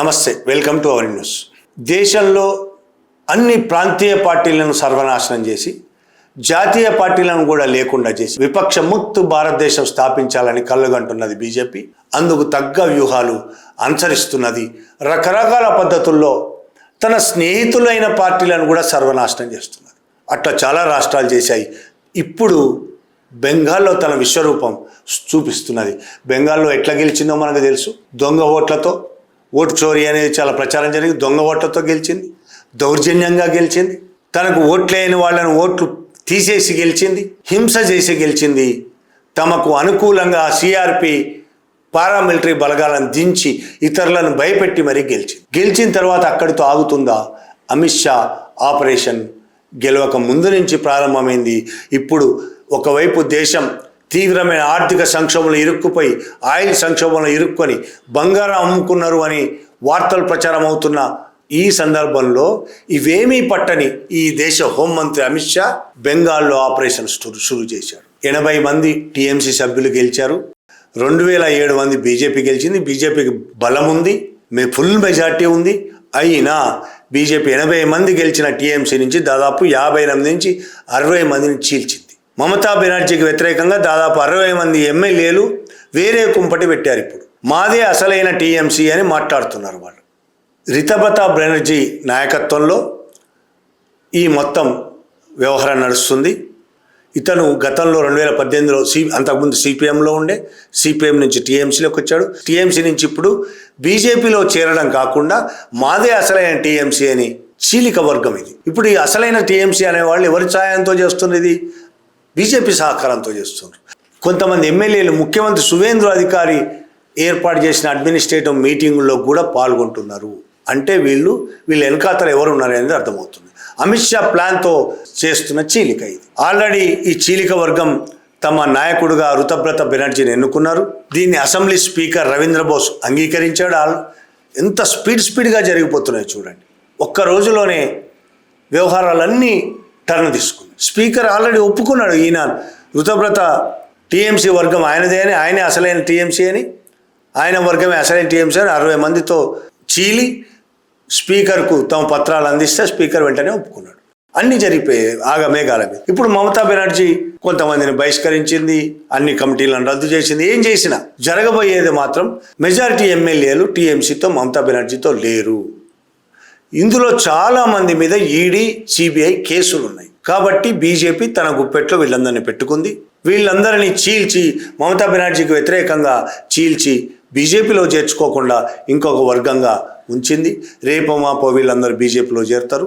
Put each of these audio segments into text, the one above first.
నమస్తే, welcome to our news. దేశంలో అన్ని ప్రాంతీయ పార్టీలను సర్వనాశనం చేసి జాతీయ పార్టీలను కూడా లేకుండా చేసి విపక్ష ముక్త భారతదేశం స్థాపించాలని కళ్ళగంటున్నది బీజేపీ. అందుకు తగ్గ వ్యూహాలు అనుసరిస్తున్నది. రకరకాల పద్ధతుల్లో తన స్నేహితులైన పార్టీలను కూడా సర్వనాశనం చేస్తున్నది. అట్లా చాలా రాష్ట్రాలు చేశాయి. ఇప్పుడు బెంగాల్లో తన విశ్వరూపం చూపిస్తున్నది. బెంగాల్లో ఎట్లా గెలిచిందో మనకు తెలుసు. దొంగ ఓట్లతో, ఓటు చోరీ అనేది చాలా ప్రచారం జరిగింది. దొంగ ఓట్లతో గెలిచింది, దౌర్జన్యంగా గెలిచింది, తనకు ఓట్లేని వాళ్ళని ఓట్లు తీసేసి గెలిచింది, హింస చేసి గెలిచింది. తమకు అనుకూలంగా సిఆర్పి పారామిలిటరీ బలగాలను దించి ఇతరులను భయపెట్టి మరీ గెలిచింది. గెలిచిన తర్వాత అక్కడితో ఆగుతుందా? అమిత్ షా ఆపరేషన్ గెలవక ముందు నుంచి ప్రారంభమైంది. ఇప్పుడు ఒకవైపు దేశం తీవ్రమైన ఆర్థిక సంక్షోభంలో ఇరుక్కుపోయి, ఆయిల్ సంక్షోభంలో ఇరుక్కొని బంగారం అమ్ముకున్నారు అని వార్తలు ప్రచారం అవుతున్న ఈ సందర్భంలో ఇవేమీ పట్టని ఈ దేశ హోంమంత్రి అమిత్ షా బెంగాల్లో ఆపరేషన్ షురూ చేశాడు. 80 మంది టీఎంసీ సభ్యులు గెలిచారు. 2700 మంది బీజేపీ గెలిచింది. బీజేపీకి బలం ఉంది, ఫుల్ మెజార్టీ ఉంది. అయినా బీజేపీ 80 మంది గెలిచిన టీఎంసీ నుంచి దాదాపు 58 నుంచి 60 మందిని చీల్చింది. మమతా బెనర్జీకి వ్యతిరేకంగా దాదాపు 60 మంది ఎమ్మెల్యేలు వేరే కుంపటి పెట్టారు. ఇప్పుడు మాదే అసలైన టీఎంసీ అని మాట్లాడుతున్నారు వాళ్ళు. రితబతా బెనర్జీ నాయకత్వంలో ఈ మొత్తం వ్యవహారం నడుస్తుంది. ఇతను గతంలో 2018లో అంతకుముందు సిపిఎంలో ఉండే, సిపిఎం నుంచి టీఎంసీలోకి వచ్చాడు. టీఎంసీ నుంచి ఇప్పుడు బీజేపీలో చేరడం కాకుండా మాదే అసలైన టీఎంసీ అని చీలిక వర్గం ఇది. ఇప్పుడు ఈ అసలైన టీఎంసీ అనేవాళ్ళు ఎవరి సాయంతో చేస్తున్నది? బీజేపీ సహకారంతో చేస్తున్నారు. కొంతమంది ఎమ్మెల్యేలు ముఖ్యమంత్రి సువేంద్ర అధికారి ఏర్పాటు చేసిన అడ్మినిస్ట్రేటివ్ మీటింగుల్లో కూడా పాల్గొంటున్నారు. అంటే వీళ్ళు వెనకాతల ఎవరు ఉన్నారనేది అర్థమవుతుంది. అమిత్ షా ప్లాన్తో చేస్తున్న చీలిక ఇది. ఆల్రెడీ ఈ చీలిక వర్గం తమ నాయకుడుగా రితబతా బెనర్జీని ఎన్నుకున్నారు. దీన్ని అసెంబ్లీ స్పీకర్ రవీంద్ర బోస్ అంగీకరించాడు. ఎంత స్పీడ్గా జరిగిపోతున్నాయి చూడండి. ఒక్క రోజులోనే వ్యవహారాలన్నీ టర్న్ తీసుకుంది. స్పీకర్ ఆల్రెడీ ఒప్పుకున్నాడు. ఈయన రితబతా టీఎంసీ వర్గం ఆయనదే అని, ఆయనే అసలైన టీఎంసీ అని, ఆయన వర్గమే అసలైన టీఎంసీ అని 60 మందితో చీలి స్పీకర్కు తమ పత్రాలు అందిస్తే స్పీకర్ వెంటనే ఒప్పుకున్నాడు. అన్నీ జరిగిపోయాయి ఆగమేఘాలమే. ఇప్పుడు మమతా బెనర్జీ కొంతమందిని బహిష్కరించింది, అన్ని కమిటీలను రద్దు చేసింది. ఏం చేసినా జరగబోయేది మాత్రం మెజారిటీ ఎమ్మెల్యేలు టీఎంసీతో మమతా బెనర్జీతో లేరు. ఇందులో చాలామంది మీద ఈడీ, సిబిఐ కేసులు ఉన్నాయి. కాబట్టి బీజేపీ తన గుప్పెట్లో వీళ్ళందరినీ పెట్టుకుంది. వీళ్ళందరినీ చీల్చి, మమతా బెనర్జీకి వ్యతిరేకంగా చీల్చి బీజేపీలో చేర్చుకోకుండా ఇంకొక వర్గంగా ఉంచింది. రేపో మాపో వీళ్ళందరూ బీజేపీలో చేరుతారు.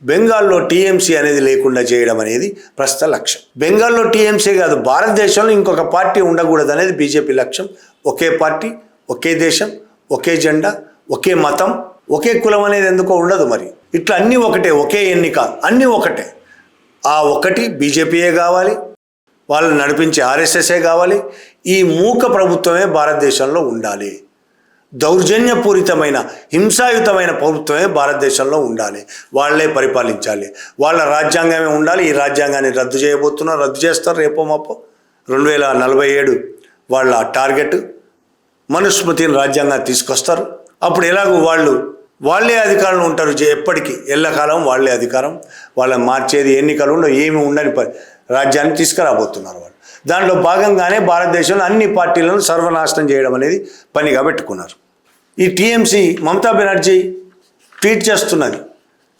బెంగాల్లో టీఎంసీ అనేది లేకుండా చేయడం అనేది ప్రస్తుత లక్ష్యం. బెంగాల్లో టీఎంసీ కాదు, భారతదేశంలో ఇంకొక పార్టీ ఉండకూడదు అనేది బీజేపీ లక్ష్యం. ఒకే పార్టీ, ఒకే దేశం, ఒకే జెండా, ఒకే మతం, ఒకే కులం అనేది ఎందుకో ఉండదు. మరి ఇట్లా అన్నీ ఒకటే, ఒకే ఎన్నిక, అన్నీ ఒకటే. ఆ ఒక్కటి బీజేపీయే కావాలి, వాళ్ళని నడిపించే ఆర్ఎస్ఎస్ఏ కావాలి. ఈ మూక ప్రభుత్వమే భారతదేశంలో ఉండాలి. దౌర్జన్యపూరితమైన, హింసాయుతమైన ప్రభుత్వమే భారతదేశంలో ఉండాలి. వాళ్ళే పరిపాలించాలి. వాళ్ళ రాజ్యాంగమే ఉండాలి. ఈ రాజ్యాంగాన్ని రద్దు చేయబోతున్నారు, రద్దు చేస్తారు రేపో మాపో. 2047 వాళ్ళ టార్గెట్. మనుస్మృతిని రాజ్యాంగాన్ని తీసుకొస్తారు. అప్పుడు ఎలాగో వాళ్ళే అధికారంలో ఉంటారు. ఎప్పటికీ ఎల్లకాలం వాళ్ళే అధికారం. వాళ్ళని మార్చేది ఎన్నికలు ఉండవు, ఏమి ఉండని రాజ్యాన్ని తీసుకురాబోతున్నారు వాళ్ళు. దాంట్లో భాగంగానే భారతదేశంలో అన్ని పార్టీలను సర్వనాశనం చేయడం అనేది పనిగా పెట్టుకున్నారు. ఈ టీఎంసీ మమతా బెనర్జీ ట్వీట్ చేస్తున్నది.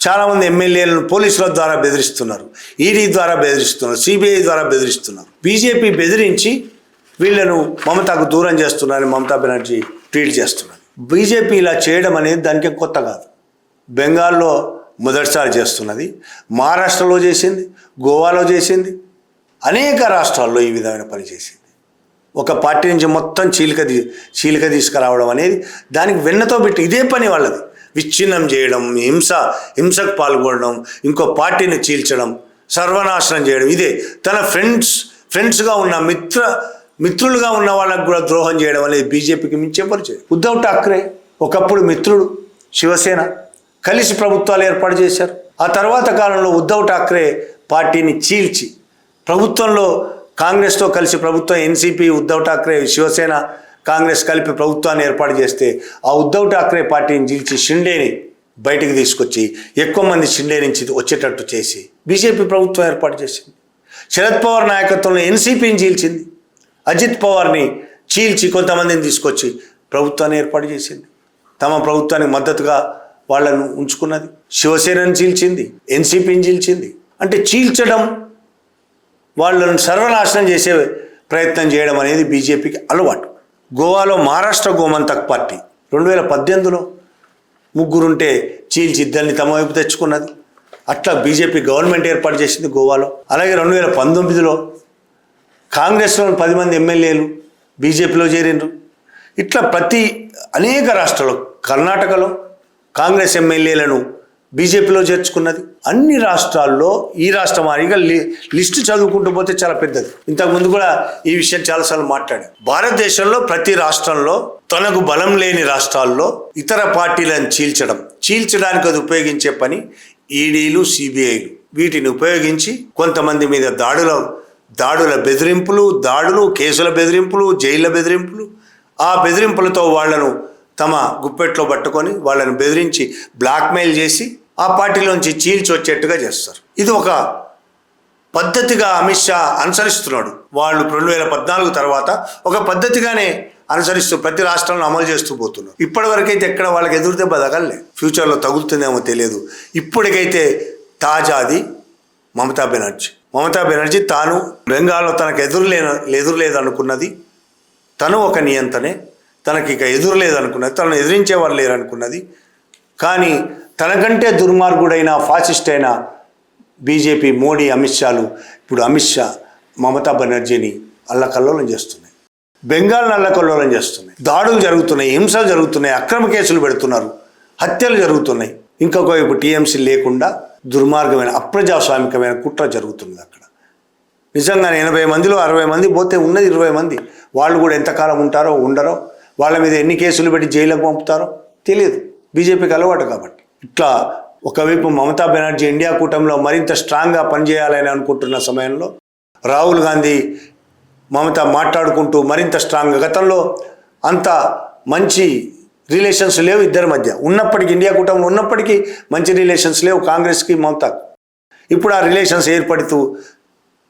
చాలామంది ఎమ్మెల్యేలను పోలీసుల ద్వారా బెదిరిస్తున్నారు, ఈడీ ద్వారా బెదిరిస్తున్నారు, సిబిఐ ద్వారా బెదిరిస్తున్నారు. బీజేపీ బెదిరించి వీళ్ళను మమతాకు దూరం చేస్తున్నారని మమతా బెనర్జీ ట్వీట్ చేస్తున్నారు. బీజేపీ ఇలా చేయడం అనేది దానికి కొత్త కాదు. బెంగాల్లో మొదటిసారి చేస్తున్నది, మహారాష్ట్రలో చేసింది, గోవాలో చేసింది, అనేక రాష్ట్రాల్లో ఈ విధమైన పని చేసింది. ఒక పార్టీ నుంచి మొత్తం చీలిక తీసుకురావడం అనేది దానికి వెన్నతో పెట్టి ఇదే పని వాళ్ళది. విచ్ఛిన్నం చేయడం, హింసకు పాల్గొనడం, ఇంకో పార్టీని చీల్చడం, సర్వనాశనం చేయడం, ఇదే. తన ఫ్రెండ్స్గా ఉన్న మిత్రులుగా ఉన్న వాళ్ళకు కూడా ద్రోహం చేయడం అనేది బీజేపీకి మించే పరిచయం. ఉద్ధవ్ ఠాక్రే ఒకప్పుడు మిత్రుడు, శివసేన కలిసి ప్రభుత్వాలు ఏర్పాటు చేశారు. ఆ తర్వాత కాలంలో ఉద్ధవ్ ఠాక్రే పార్టీని చీల్చి ప్రభుత్వంలో కాంగ్రెస్తో కలిసి ప్రభుత్వం, ఎన్సీపీ, ఉద్ధవ్ ఠాక్రే, శివసేన కాంగ్రెస్ కలిపి ప్రభుత్వాన్ని ఏర్పాటు చేస్తే ఆ ఉద్ధవ్ ఠాక్రే పార్టీని చీల్చి షిండేని బయటికి తీసుకొచ్చి ఎక్కువ మంది షిండే నుంచి వచ్చేటట్టు చేసి బీజేపీ ప్రభుత్వం ఏర్పాటు చేసింది. శరద్ పవార్ నాయకత్వంలో ఎన్సీపీని చీల్చింది. అజిత్ పవార్ని చీల్చి కొంతమందిని తీసుకొచ్చి ప్రభుత్వాన్ని ఏర్పాటు చేసింది. తమ ప్రభుత్వానికి మద్దతుగా వాళ్ళను ఉంచుకున్నది. శివసేనని చీల్చింది, ఎన్సీపీని చీల్చింది. అంటే చీల్చడం, వాళ్ళను సర్వనాశనం చేసే ప్రయత్నం చేయడం అనేది బీజేపీకి అలవాటు. గోవాలో మహారాష్ట్ర గోమంతక్ పార్టీ 2018లో ముగ్గురుంటే చీల్చి ఇద్దరిని తమ వైపు తెచ్చుకున్నది. అట్లా బీజేపీ గవర్నమెంట్ ఏర్పాటు చేసింది గోవాలో. అలాగే 2019లో కాంగ్రెస్లోని 10 మంది ఎమ్మెల్యేలు బీజేపీలో చేరిండ్రు. ఇట్లా అనేక రాష్ట్రాల్లో, కర్ణాటకలో కాంగ్రెస్ ఎమ్మెల్యేలను బీజేపీలో చేర్చుకున్నది. అన్ని రాష్ట్రాల్లో ఈ రాష్ట్రం వారీగా లిస్టు చదువుకుంటూ పోతే చాలా పెద్దది. ఇంతకుముందు కూడా ఈ విషయం చాలాసార్లు మాట్లాడాం. భారతదేశంలో ప్రతి రాష్ట్రంలో తనకు బలం లేని రాష్ట్రాల్లో ఇతర పార్టీలను చీల్చడానికి అది ఉపయోగించే పని ఈడీలు, సిబిఐలు. వీటిని ఉపయోగించి కొంతమంది మీద దాడుల బెదిరింపులు, కేసుల బెదిరింపులు, జైళ్ళ బెదిరింపులు, ఆ బెదిరింపులతో వాళ్లను తమ గుప్పెట్లో పట్టుకొని వాళ్ళని బెదిరించి బ్లాక్మెయిల్ చేసి ఆ పార్టీలోంచి చీల్చి వచ్చేట్టుగా చేస్తారు. ఇది ఒక పద్ధతిగా అమిత్ షా అనుసరిస్తున్నాడు. వాళ్ళు 2014 తర్వాత ఒక పద్ధతిగానే అనుసరిస్తూ ప్రతి రాష్ట్రంలో అమలు చేస్తూ పోతున్నారు. ఇప్పటివరకైతే ఎక్కడ వాళ్ళకి ఎదురు దెబ్బ తగలే. ఫ్యూచర్లో తగులుతుందేమో తెలియదు. ఇప్పటికైతే తాజాది మమతా బెనర్జీ తాను బెంగాల్లో తనకు ఎదురులేదనుకున్నది, తను ఒక నియంతనే, తనకి ఇక ఎదురులేదనుకున్నది, తనను ఎదిరించేవారు లేరనుకున్నది. కానీ తనకంటే దుర్మార్గుడైన ఫాసిస్ట్ అయిన బీజేపీ, మోడీ, అమిత్ షాలు ఇప్పుడు మమతా బెనర్జీని అల్లకల్లోలం చేస్తున్నాయి. బెంగాల్ని అల్లకల్లోలం చేస్తున్నాయి. దాడులు జరుగుతున్నాయి, హింసలు జరుగుతున్నాయి, అక్రమ కేసులు పెడుతున్నారు, హత్యలు జరుగుతున్నాయి. ఇంకొక వైపు టీఎంసీ లేకుండా దుర్మార్గమైన అప్రజాస్వామికమైన కుట్ర జరుగుతుంది అక్కడ. నిజంగానే 80 మందిలో 60 మంది పోతే ఉన్నది 20 మంది. వాళ్ళు కూడా ఎంతకాలం ఉంటారో ఉండరో, వాళ్ళ మీద ఎన్ని కేసులు పెట్టి జైలుకు పంపుతారో తెలియదు. బీజేపీకి అలవాటు కాబట్టి. ఇట్లా ఒకవైపు మమతా బెనర్జీ ఇండియా కూటమిలో మరింత స్ట్రాంగ్గా పనిచేయాలని అనుకుంటున్న సమయంలో రాహుల్ గాంధీ, మమత మాట్లాడుకుంటూ మరింత స్ట్రాంగ్గా, గతంలో అంత మంచి రిలేషన్స్ లేవు ఇద్దరి మధ్య ఉన్నప్పటికీ, ఇండియా కూటమిలో ఉన్నప్పటికీ మంచి రిలేషన్స్ లేవు కాంగ్రెస్కి మమతాకు. ఇప్పుడు ఆ రిలేషన్స్ ఏర్పడుతూ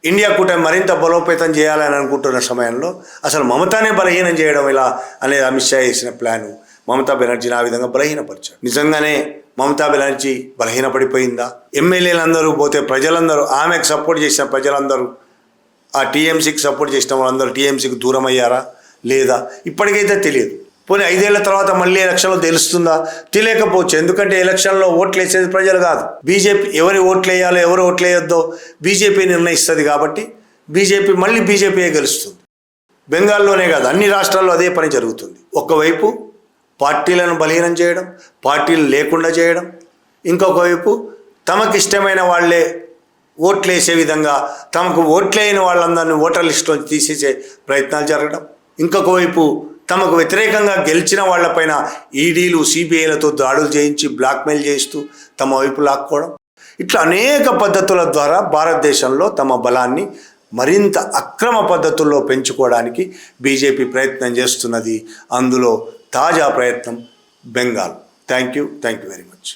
ఇండియా కూటమి మరింత బలోపేతం చేయాలని అనుకుంటున్న సమయంలో అసలు మమతానే బలహీనం చేయడం ఇలా అనేది అమిత్ షా చేసిన ప్లాను మమతా బెనర్జీని ఆ విధంగా బలహీనపరిచారు. నిజంగానే మమతా బెనర్జీ బలహీనపడిపోయిందా? ఎమ్మెల్యేలందరూ పోతే ప్రజలందరూ, ఆమెకు సపోర్ట్ చేసిన ప్రజలందరూ, ఆ టీఎంసీకి సపోర్ట్ చేసిన వాళ్ళందరూ టీఎంసీకి దూరం అయ్యారా లేదా ఇప్పటికైతే తెలియదు. పోనీ 5 ఏళ్ల తర్వాత మళ్ళీ ఎలక్షన్లో తెలుస్తుందా? తెలియకపోవచ్చు. ఎందుకంటే ఎలక్షన్లో ఓట్లు వేసేది ప్రజలు కాదు. బీజేపీ ఎవరి ఓట్లు వేయాలో ఎవరు ఓట్లు వేయొద్దో బీజేపీ నిర్ణయిస్తుంది. కాబట్టి మళ్ళీ బీజేపీయే గెలుస్తుంది. బెంగాల్లోనే కాదు, అన్ని రాష్ట్రాల్లో అదే పని జరుగుతుంది. ఒకవైపు పార్టీలను బలహీనం చేయడం, పార్టీలు లేకుండా చేయడం, ఇంకొక వైపు తమకిష్టమైన వాళ్లే ఓట్లు వేసే విధంగా తమకు ఓట్లేని వాళ్ళందరినీ ఓటర్ లిస్టులో తీసేసే ప్రయత్నాలు జరగడం, ఇంకొక వైపు తమకు వ్యతిరేకంగా గెలిచిన వాళ్లపైన ఈడీలు, సిబిఐలతో దాడులు చేయించి బ్లాక్మెయిల్ చేస్తూ తమ వైపు లాక్కోవడం, ఇట్లా అనేక పద్ధతుల ద్వారా భారతదేశంలో తమ బలాన్ని మరింత అక్రమ పద్ధతుల్లో పెంచుకోవడానికి బీజేపీ ప్రయత్నం చేస్తున్నది. అందులో తాజా ప్రయత్నం Bengal. Thank you very much.